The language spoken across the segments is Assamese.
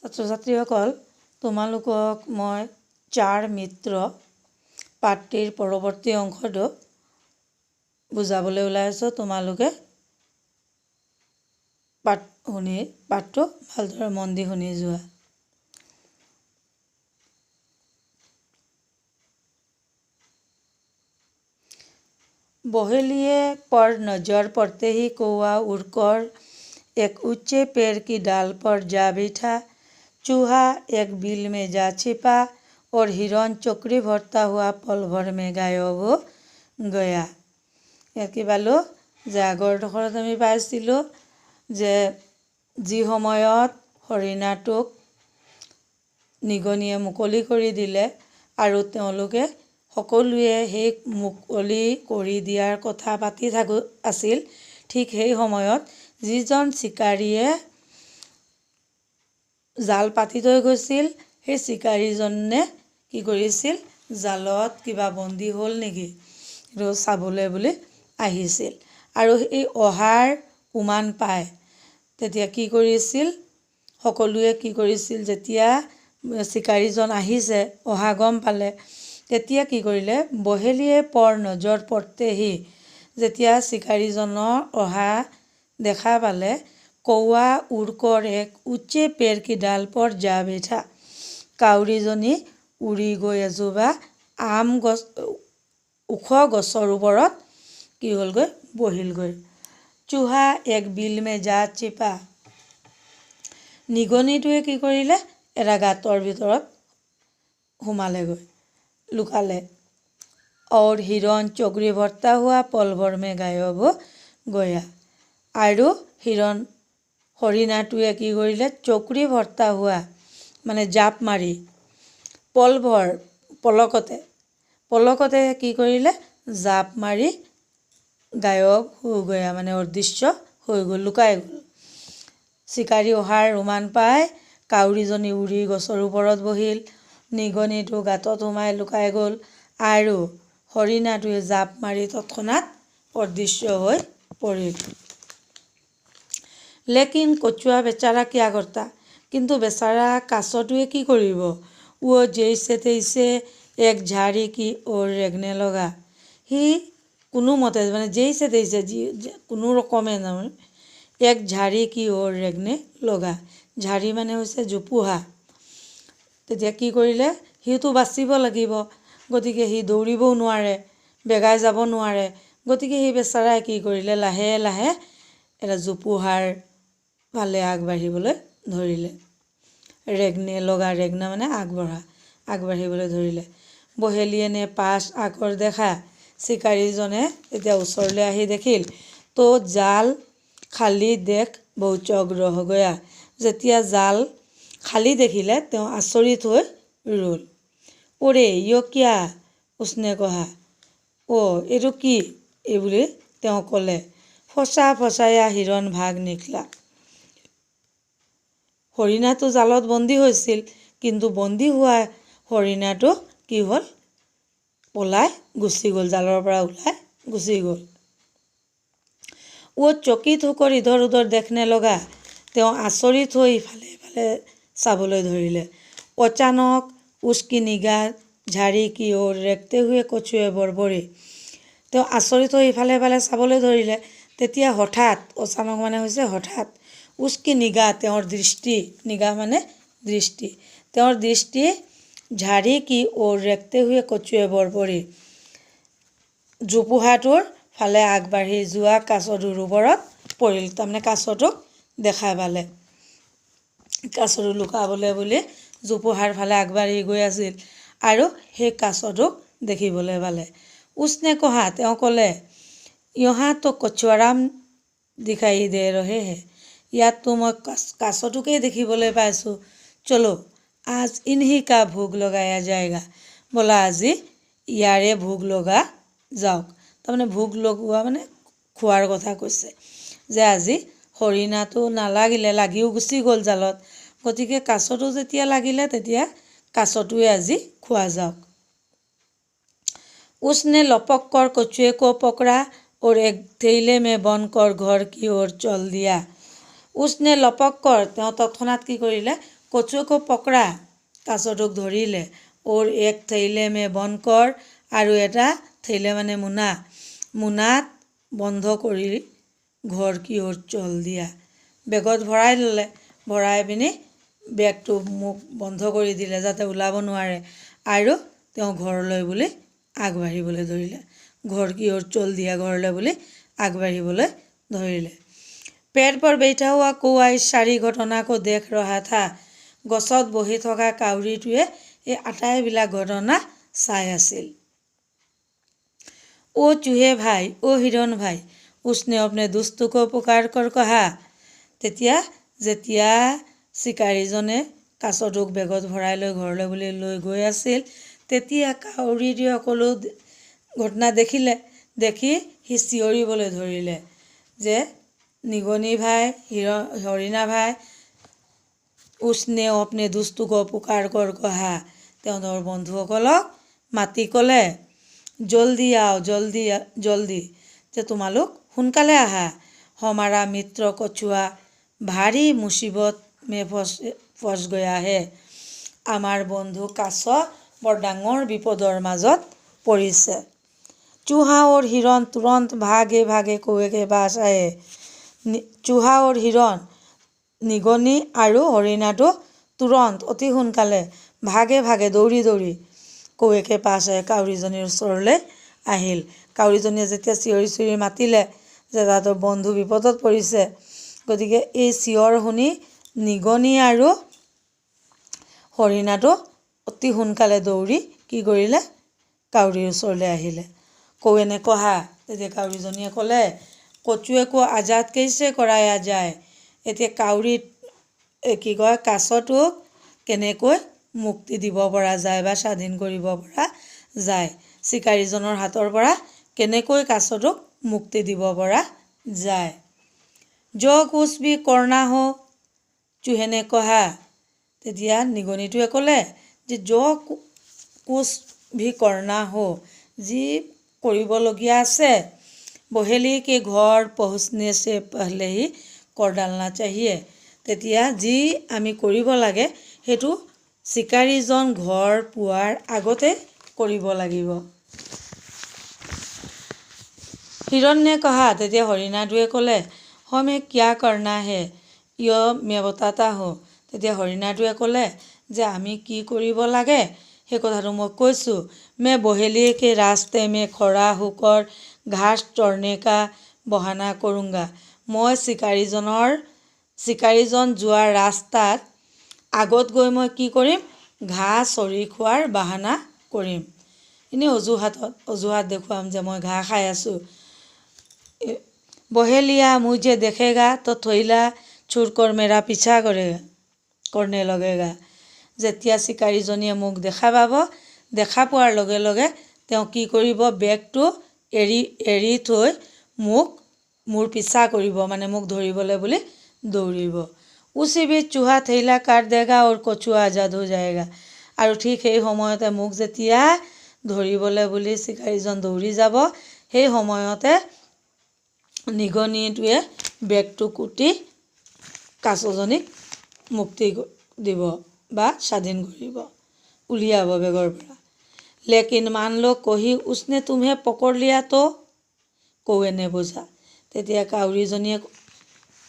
ছাত্ৰ ছাত্ৰীসকল, তোমালোকক মই চাৰ মিত্ৰ পাঠটিৰ পৰৱৰ্তী অংশটো বুজাবলৈ ওলাইছোঁ। তোমালোকে পাঠটো ভালদৰে মন দি শুনি যোৱা। बहेलिए पर नजर पड़ते ही कौआ उड़कर एक ऊंचे पेड़ की डाल पर जा बैठा। चूहा एक बिल में जा छिपा और हिरन चौकड़ी भरता हुआ पल भर में गायब हो गया। ইয়াত কি পালোঁ যে আগৰ ডোখৰত আমি পাইছিলোঁ যে যি সময়ত হৰিণাটোক নিগনিয়ে মুকলি কৰি দিলে আৰু তেওঁলোকে সকলোৱে সেই মুকলি কৰি দিয়াৰ কথা পাতি আছিল, ঠিক সেই সময়ত যিজন চিকাৰীয়ে জাল পাতি থৈ গৈছিল সেই চিকাৰীজনে কি কৰিছিল, জালত কিবা বন্দী হ'ল নেকি সেইটো চাবলৈ বুলি আহিছিল। আৰু এই অহাৰ উমান পায় তেতিয়া কি কৰিছিল, সকলোৱে কি কৰিছিল, যেতিয়া চিকাৰীজন আহিছে অহা গম পালে তেতিয়া কি কৰিলে, বহেলিয়ে পৰ নজৰ পৰতেহি, যেতিয়া চিকাৰীজনৰ অহা দেখা পালে, কৌৱা উড়কৰ এক উচ্চে পেৰ কি ডাল পৰ যা বেঠা, কাউৰীজনী উৰি গৈ এজোপা ওখ গছৰ ওপৰত কি হ'লগৈ, বহিলগৈ। চুহা এক বিল মে যা চিপা, নিগনিটোৱে কি কৰিলে, এটা গাঁতৰ ভিতৰত সোমালেগৈ, লুকালে। और हिरन चौकड़ी भरता हुआ पल भर में गायब हो गया। আৰু হৰিণাটোৱে কি কৰিলে, চৌকৰি ভৰ্তা হোৱা মানে জাপ মাৰি পলকতে কি কৰিলে, জাপ মাৰি গায়ব হৈ গয়া মানে অদৃশ্য হৈ গ'ল, লুকাই গ'ল। চিকাৰী অহাৰ উমান পাই কাউৰীজনী উৰি গছৰ ওপৰত বহিল, নিগনিটো গাঁতত সোমাই লুকাই গ'ল আৰু হৰিণাটোৱে জাপ মাৰি তৎক্ষণাত অদৃশ্য হৈ পৰিল। লেকিন কচুৱা বেচাৰা কিয়া কৰতা, কিন্তু বেচাৰা কাছটোৱে কি কৰিব, ও জেইছে তেইছে এক ঝাৰি কি ওৰ ৰেগনে লগা, সি কোনোমতে মানে জেইছে তেইছে কোনো ৰকমে নহয়, এক ঝাৰি কি ওৰ ৰেগনে লগা, ঝাৰি মানে হৈছে জোপোহা। তেতিয়া কি কৰিলে, সিটো বাচিব লাগিব, গতিকে সি দৌৰিবও নোৱাৰে, বেগাই যাব নোৱাৰে, গতিকে সেই বেচাৰাই কি কৰিলে, লাহে লাহে এটা জোপোহাৰ ফালে আগবাঢ়িবলৈ ধৰিলে। ৰেগনে লগা, ৰেগনা মানে আগবাঢ়িবলৈ ধৰিলে। বহেলিয়ে নে পাছ আগৰ দেখা, চিকাৰীজনে এতিয়া ওচৰলৈ আহি দেখিল, তো জাল খালী দেখ বহুত চক ৰহ গয়া, যেতিয়া জাল খালী দেখিলে তেওঁ আচৰিত হৈ ৰ'ল। ওৰে ইয় কিয়া, উচনে কহা, এইটো কি, এইবুলি তেওঁ ক'লে। ফচা ফচায়া হিৰণ ভাগ নিকলা, হৰিণাটো জালত বন্দী হৈছিল, কিন্তু বন্দী হোৱা হৰিণাটো কি হ'ল, পলাই গুচি গ'ল, জালৰ পৰা ওলাই গুচি গ'ল। চকিত হোকৰ ইধৰ উধৰ দেখনে লগা, তেওঁ আচৰিত হৈ ইফালে ইফালে চাবলৈ ধৰিলে। অচানক উচকি নিগাহ ঝাৰি কি ওৰ ৰেগতে হুৱে কচুৱে বৰবৰি, তেওঁ আচৰিত হৈ ইফালে ইফালে চাবলৈ ধৰিলে, তেতিয়া হঠাৎ, অচানক মানে হৈছে হঠাৎ, উচকি নিগাহ তেওঁৰ দৃষ্টি, নিগাহ মানে দৃষ্টি, তেওঁৰ দৃষ্টি ঝাৰি কি ওৰ ৰেগতে হুৱে কচুৱে বৰবৰি, জোপোহাটোৰ ফালে আগবাঢ়ি যোৱা কাছটোৰ ওপৰত পৰিল। তাৰমানে কাছটোক দেখা পালে, কাছটো লুকাবলৈ বুলি জোপোহাৰ ফালে আগবাঢ়ি গৈ আছিল আৰু সেই কাছটোক দেখিবলৈ পালে। উচনে কহা, তেওঁ ক'লে, ইহা তো কচুৱাৰাম দিখাই দে ৰহে হে, ইয়াততো মই কাছটোকেই দেখিবলৈ পাইছোঁ, চলো আজ ইনহি কা ভোগ লগায়া যায়গা, ব'লা আজি ইয়াৰে ভোগ লগা যাওক। তাৰমানে ভোগ লগোৱা মানে খোৱাৰ কথা কৈছে, যে আজি হৰিণাটো নালাগিলে, লাগিও গুচি গ'ল জালত, গতিকে কাছটো যেতিয়া লাগিলে তেতিয়া কাছটোৱে আজি খোৱা যাওক। उसने लपक कर कछुए को पकड़ा और एक थैले में बंद कर घर की ओर चल दिया। उसने लपक कर, তেওঁ তৎক্ষণাত কি কৰিলে, कछुए को पकड़ा काछटोक धरिले और एक थैले में बंद कर और एटा थैले माने मुना मुनात बंध करी घर की ओर चल दिया बेगत भराई लले भराई पिनी बेगटो मुख बंध करी दिले जाते ओलाब नोवारे आरो तेও घरলৈ বুলি আগবাঢ়িবলৈ ধৰিলে घर की ओर चल दिया घरলৈ বুলি আগবাঢ়িবলৈ ধৰিলে पेड़ पर बैठा हुआ कौआ इस सारी घटना को देख रहा था गছত बही থকা काउरीटुए এই আটাইবিলাক ঘটনা চাই আছিল ओ चूहे भाई ओ हिरण भाई उसने अपने दोस्तों को पुकार कर कहा তেতিয়া যেতিয়া চিকাৰীজনে কাছটোক বেগত ভৰাই লৈ ঘৰলৈ বুলি লৈ গৈ আছিল তেতিয়া কাউৰীটোৱে সকলো ঘটনা দেখিলে দেখি সি চিঞৰিবলৈ ধৰিলে যে निगोनी भाई हरिणा भाई उसने अपने दोस्तों को पुकार कर कहा तेओर बंधुसकलक माति कले जल्दी आओ जल्दी जल्दी जे तुम्हालोक सोनकाले आहा हमारा मित्र कछुआ भारी मुसीबत में फंस गया है आमार बंधु काछ बर डांगर विपदर माजत परिছে चूहा और हिरण तुरंत भागे भागे कौए के पास आए चूहा और हिरण निगनी और हरिणाटो तुरंत अति सोनकाले भागे भागे दौड़ी दौड़ी कौए के पास आए काउरीजनीर ओचरले आहिल काउरीजनीये जेতিয়া चिঞৰি চিঞৰি मातिले जे ताहातर बंधु विपदत परिছে गतिके এই চিঞৰ শুনি निगनी और हरिणाटो अति सोनकाले दौड़ी कि करिले काउरीर ओचरले आहिले कौएने कहा तेतिया काउरीजनीये कले कछुए को आजाद कैसे कराया जाए एतिया काउरी कि कय काछटोक केनेকৈ मुक्ति দিব পৰা যায় বা স্বাধীন কৰিব পৰা যায় চিকাৰীজনৰ হাতৰ পৰা কেনেকৈ কাছটোক মুক্তি দিব পৰা যায় जो कुछ भी करना हो चूहे ने कहा তেতিয়া निगनिटुৱে ক'লে যে जो कुछ भी करना हो जी কৰিবলগীয়া আছে बहेली के घर पहुँचने से पहले ही कर डालना चाहिए तेतिया जी आमी करिब लागे हेतु शिकारीजन घर पुआर आगते करिब लागिब हिरण ने कहा तेतिया हरिणाटुए कले हमें क्या करना है यो मैं बताता हो तेतिया हरिणाटुए कले जे आमी की करिब लागे हे कथाटो मैं কৈছো मैं बहेली के रास्ते में खड़ा होकर घास चरने का बहाना करूँगा मैं शिकारीजन जोৱাৰ रास्तात आगत गई मैं कि करिम घाह चरी खोৱাৰ बाहाना करिम इने अजुहात देखुवाम जे मैं घाह खाई आसो बहेलिया मुझे देखेगा तो थैला छोड़कर मेरा पीछा करने लगेगा যেতিয়া চিকাৰীজনীয়ে মোক দেখা পাব দেখা পোৱাৰ লগে লগে তেওঁ কি কৰিব বেগটো एरी थई मोर पिछा करिब माने मुक धरिबले बुली दौड़िब उसी बीच चूहा थैला काट देगा और कछुआ आजाद हो जाएगा और ठीक সেই সময়তে मुक जेतिया धरिबले बुली शिकारीजन दौड़ी যাব সেই সময়তে निगनिटुৱে बेगटो कुटी काछजनीक मुक्ति দিব বা স্বাধীন करिब उलियाब बेगर পৰা लेकिन मान लो कहीं उसने तुम्हें पकड़ लिया तो कौए ने बुझा तेतिया काउरीजनीये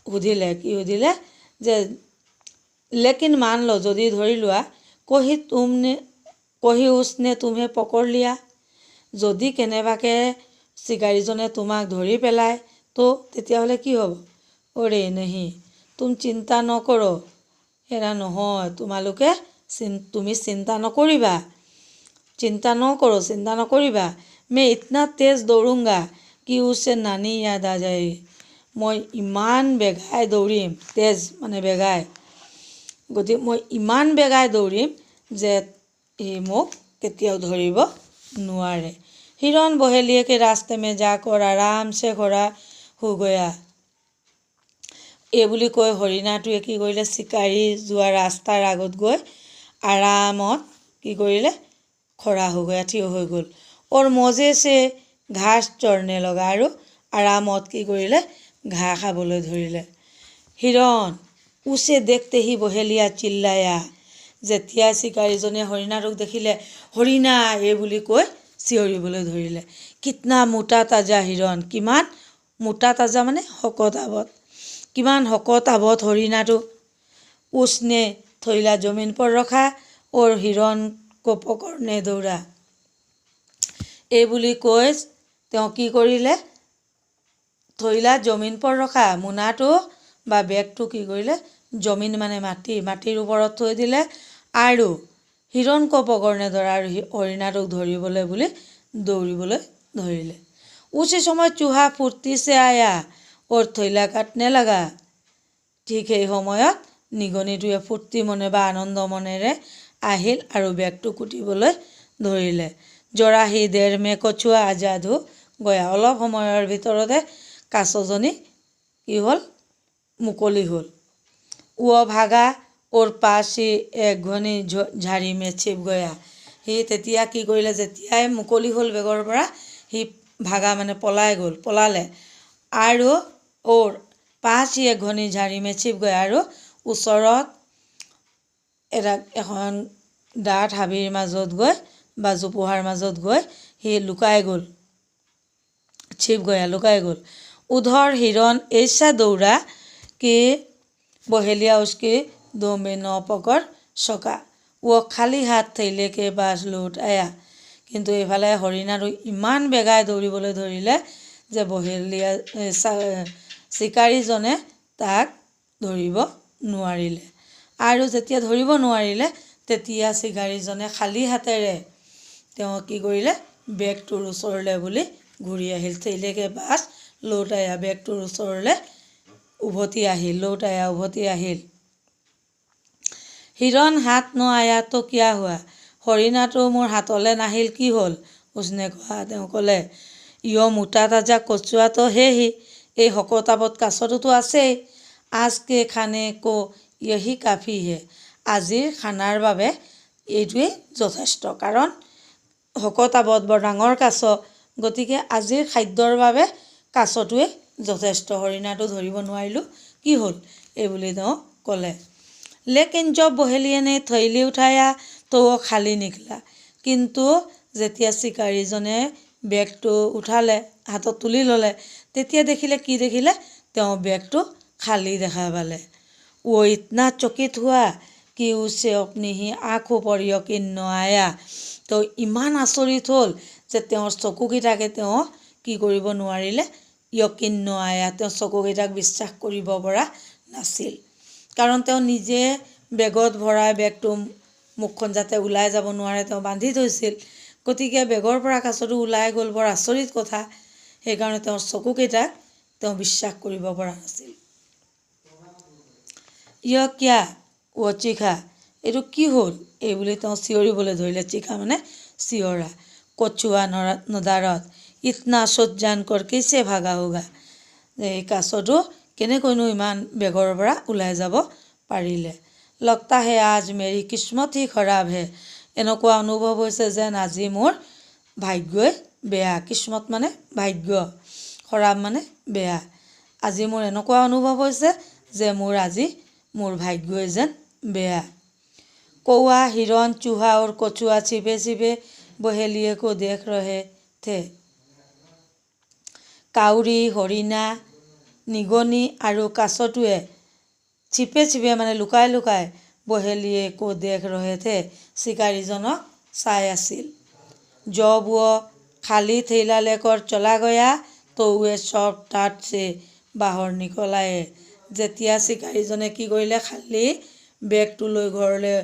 सुधिले कि सुधिले जे लेकिन मान लो जदि धरि लोआ कहीं उसने तुम्हें पकड़ लिया जदि केनेबाके शिकारीजने तुम्हाक धरि पेलाय तो तेतिया हले कि हब अरे नहीं तुम चिंता नकरो एरा নহয় तुम्हालोके तुमी चिंता नकरिबा चिंता न करो चिंता न करिबा मैं इतना तेज दौड़ूंगा कि उसे नानी याद आ जाएगी मैं इमान बेगाय दौड़िम तेज माने बेगाय गति मैं इमान बेगाय दौड़िम जे मोक केतियाओ धरिब नोवारे हिरण बहेलिए के रास्ते में जाकर आराम से खड़ा हो गया एबुली कय हरिणाटुए कि करिले शिकारी जोৱা रास्तार आगत गई आरामत कि करिले खड़ा हो गया ठिय हो गल और मजे से घास चरने लगा और आरामत कि करिले घाह खाबले धरिले हिरण उसे देखते ही बहेलिया चिल्लाया। যেতিয়া চিকাৰীজনে হৰিণাটোক দেখিলে হৰিণা এই বুলি কৈ চিঞৰিবলৈ ধৰিলে। কিতনা মোটা তাজা হিৰণ, কিমান মোটা তাজা মানে শকত আৱত, কিমান শকত আৱত হৰিণাটো। उसने थैला जमीन पर रखा और हिरण को पकड़ने दौड़ा। এই বুলি কৈ তেওঁ কি কৰিলে, থৈলা জমিন পৰ ৰখা, মোনাটো বা বেগটো কি কৰিলে, জমিন মানে মাটিৰ ওপৰত থৈ দিলে আৰু হিৰণ কপকৰ্ণে ধৰা আৰু হৰিণাটোক ধৰিবলৈ বুলি দৌৰিবলৈ ধৰিলে। उसी समय चूहा फुर्ती से आया और थैला काटने लगा। ঠিক সেই সময়ত নিগনিটোৱে ফূৰ্তি মনে বা আনন্দ মনেৰে আহিল আৰু বেগটো কুটিবলৈ ধৰিলে। জৰা হি দেৰ মে কছুৱা আজাদ হো গয়া। অলপ সময়ৰ ভিতৰতে কাছজনী কি হ'ল, মুকলি হ'ল। ও ভাগা ওৰ পাছ হি এক ঘনী ঝাৰি মে ছিপ গয়া। সি তেতিয়া কি কৰিলে, যেতিয়াই মুকলি হ'ল বেগৰ পৰা, সি ভাগা মানে পলালে আৰু ওৰ পাছ হি এক ঘনী ঝাৰি মে ছিপ গয়া, আৰু ওচৰত এখন ডাঠ হাবিৰ মাজত গৈ বা জোপোহাৰ মাজত গৈ সি লুকাই গ'ল, ছিপ গয়া লুকাই গ'ল। उधर हिरण ऐसा दौड़ा कि बहेलिया उसकी दो में न पकड़ सका। वो खाली हाथ थैले के पास लौट आया। কিন্তু এইফালে হৰিণাটো ইমান বেগাই দৌৰিবলৈ ধৰিলে যে বহেলিয়া চিকাৰীজনে তাক ধৰিব নোৱাৰিলে। আৰু যেতিয়া ধৰিব নোৱাৰিলে তেতিয়া চিকাৰীজনে খালী হাতেৰে তেওঁ কি কৰিলে, বেগটোৰ ওচৰলৈ বুলি ঘূৰি আহিল। থৈলেকে পাছ লৌট আয়া, বেগটোৰ ওচৰলৈ উভতি আহিল, লৌট আয়া উভতি আহিল। হিৰণ হাত ন আয়া তো কিয়া হোৱা, হৰিণাটো মোৰ হাতলৈ নাহিল কি হ'ল। উচনে কোৱা, তেওঁ ক'লে, ইয় মোটা তাজা কচুৱাটো হেহি, এই শকতাৱত কাছটোতো আছেই। আজকে খানে কো ইয়হি কাফি হে, আজিৰ খানাৰ বাবে এইটোৱেই যথেষ্ট। কাৰণ শকতাৱত বৰ ডাঙৰ কাছ, গতিকে আজিৰ খাদ্যৰ বাবে কাছটোৱে যথেষ্ট। হৰিণাটো ধৰিব নোৱাৰিলোঁ কি হ'ল, এইবুলি তেওঁ ক'লে। লেকিন জব বহেলিয়ে নে থৈলি উঠায়া তো খালী নিকলা। কিন্তু যেতিয়া চিকাৰীজনে বেগটো উঠালে, হাতত তুলি ল'লে, তেতিয়া দেখিলে, কি দেখিলে, তেওঁ বেগটো খালী দেখা পালে। वो इतना चकित हुआ कि उसे अपनी ही आँखों पर यकीन न आया। তো ইমান আচৰিত হ'ল যে তেওঁৰ চকুকেইটাকে তেওঁ কি কৰিব নোৱাৰিলে, য়কিন ন আয়া, তেওঁ চকুকেইটাক বিশ্বাস কৰিব পৰা নাছিল। কাৰণ তেওঁ নিজে বেগত ভৰাই বেগটো মুখখন যাতে ওলাই যাব নোৱাৰে তেওঁ বান্ধি থৈছিল। গতিকে বেগৰ পৰা কাছটো ওলাই গ'ল, বৰ আচৰিত কথা। সেইকাৰণে তেওঁৰ চকুকেইটাক তেওঁ বিশ্বাস কৰিব পৰা নাছিল। ইয় কিয়া ও চিখা, এইটো কি হ'ল, এইবুলি তেওঁ চিঞৰিবলৈ ধৰিলে। চিখা মানে চিঞৰা। কচুৱা নদাৰত ইতনা সোচ জানকৰ কিছে ভাগা হোগা, এই কাছটো কেনেকৈনো ইমান বেগৰ পৰা ওলাই যাব পাৰিলে। লগতা হে আজ মেৰি কিস্মত হি খৰাব হে, এনেকুৱা অনুভৱ হৈছে যেন আজি মোৰ ভাগ্যই বেয়া। কিস্মত মানে ভাগ্য, খৰাব মানে বেয়া। আজি মোৰ এনেকুৱা অনুভৱ হৈছে যে মোৰ ভাগ্যই যেন বেয়া। কৌৱা হিৰণ চুহা और কচুৱা छिपे छिपे बहेलिए को देख रहे थे। কাউৰী, হৰিণা, নিগনি আৰু কাছটোৱে ছিপে ছিপে মানে লুকাই লুকাই বহেলিয়ে কো দেখ ৰহে থে, চিকাৰীজনক চাই আছিল। जब वो खाली थैला लेकर चला गया तो वे सब टाट से बाहर निकल आए। যেতিয়া চিকাৰীজনে কি কৰিলে, খালী বেগটো লৈ ঘৰলৈ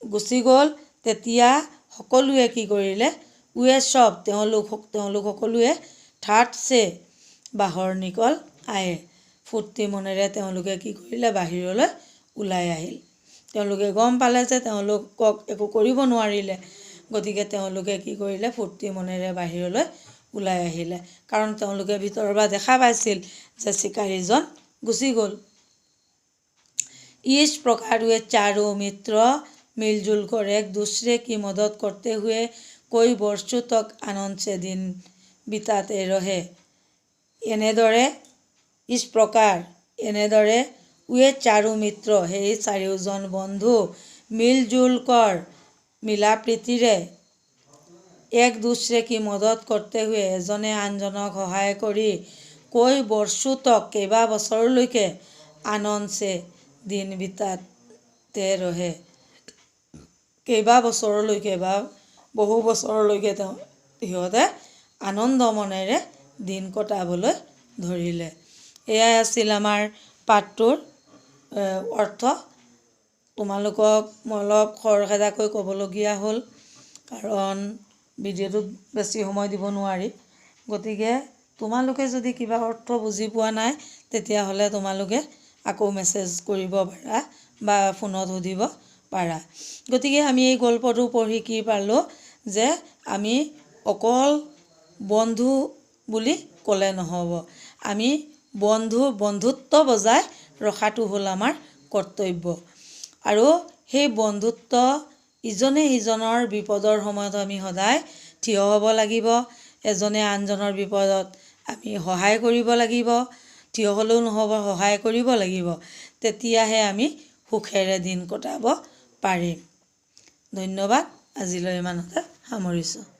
গুচি গ'ল, তেতিয়া সকলোৱে কি কৰিলে, ৱে চব তেওঁলোক সকলোৱে ঠাটছে বাহৰ নিকল আয়ে, ফূৰ্তি মনেৰে তেওঁলোকে কি কৰিলে, বাহিৰলৈ ওলাই আহিল। তেওঁলোকে গম পালে যে তেওঁলোকক একো কৰিব নোৱাৰিলে, গতিকে তেওঁলোকে কি কৰিলে, ফূৰ্তি মনেৰে বাহিৰলৈ ওলাই আহিলে। কাৰণ তেওঁলোকে ভিতৰৰ পৰা দেখা পাইছিল যে চিকাৰীজন গুচি গ'ল। इस प्रकार वे चारों मित्र मिलजुल कर एक दूसरे की मदद करते हुए कई वर्षों तक आनंद से दिन बिताते रहे। এনেদৰে इस प्रकार এনেদৰে वे चारु मित्र সেই চাৰিওজন বন্ধু मिलजुल कर मिला प्रीतिरे एक दूसरे की मदद करते हुए एजने आनजनक सहाय करी कई वर्षों तक केइबा बছৰলৈকে आनंद से दिन बिताते रहे केइबा বছৰলৈকে বা বহু বছৰলৈকে সিহঁতে আনন্দ মনেৰে দিন কটাবলৈ ধৰিলে। এয়াই আছিল আমাৰ পাঠটোৰ অৰ্থ। তোমালোকক মই অলপ খৰখেদাকৈ ক'বলগীয়া হ'ল কাৰণ ভিডিঅ'টোত বেছি সময় দিব নোৱাৰি। গতিকে তোমালোকে যদি কিবা অৰ্থ বুজি পোৱা নাই তেতিয়াহ'লে তোমালোকে আকৌ মেছেজ কৰিব পাৰা বা ফোনত সুধিব পাৰা। গতিকে আমি এই গল্পটো পঢ়ি কি পালোঁ যে আমি অকল বন্ধু বুলি ক'লে নহ'ব, আমি বন্ধুত্ব বজাই ৰখাটো হ'ল আমাৰ কৰ্তব্য। আৰু সেই বন্ধুত্ব ইজনে সিজনৰ বিপদৰ সময়ত আমি সদায় থিয় হ'ব লাগিব। এজনে আনজনৰ বিপদত আমি সহায় কৰিব লাগিব। থিয় হ'লেও নহ'ব, সহায় কৰিব লাগিব। তেতিয়াহে আমি সুখেৰে দিন কটাব পাৰিম। ধন্যবাদ। আজিলৈ ইমানতে সামৰিছোঁ।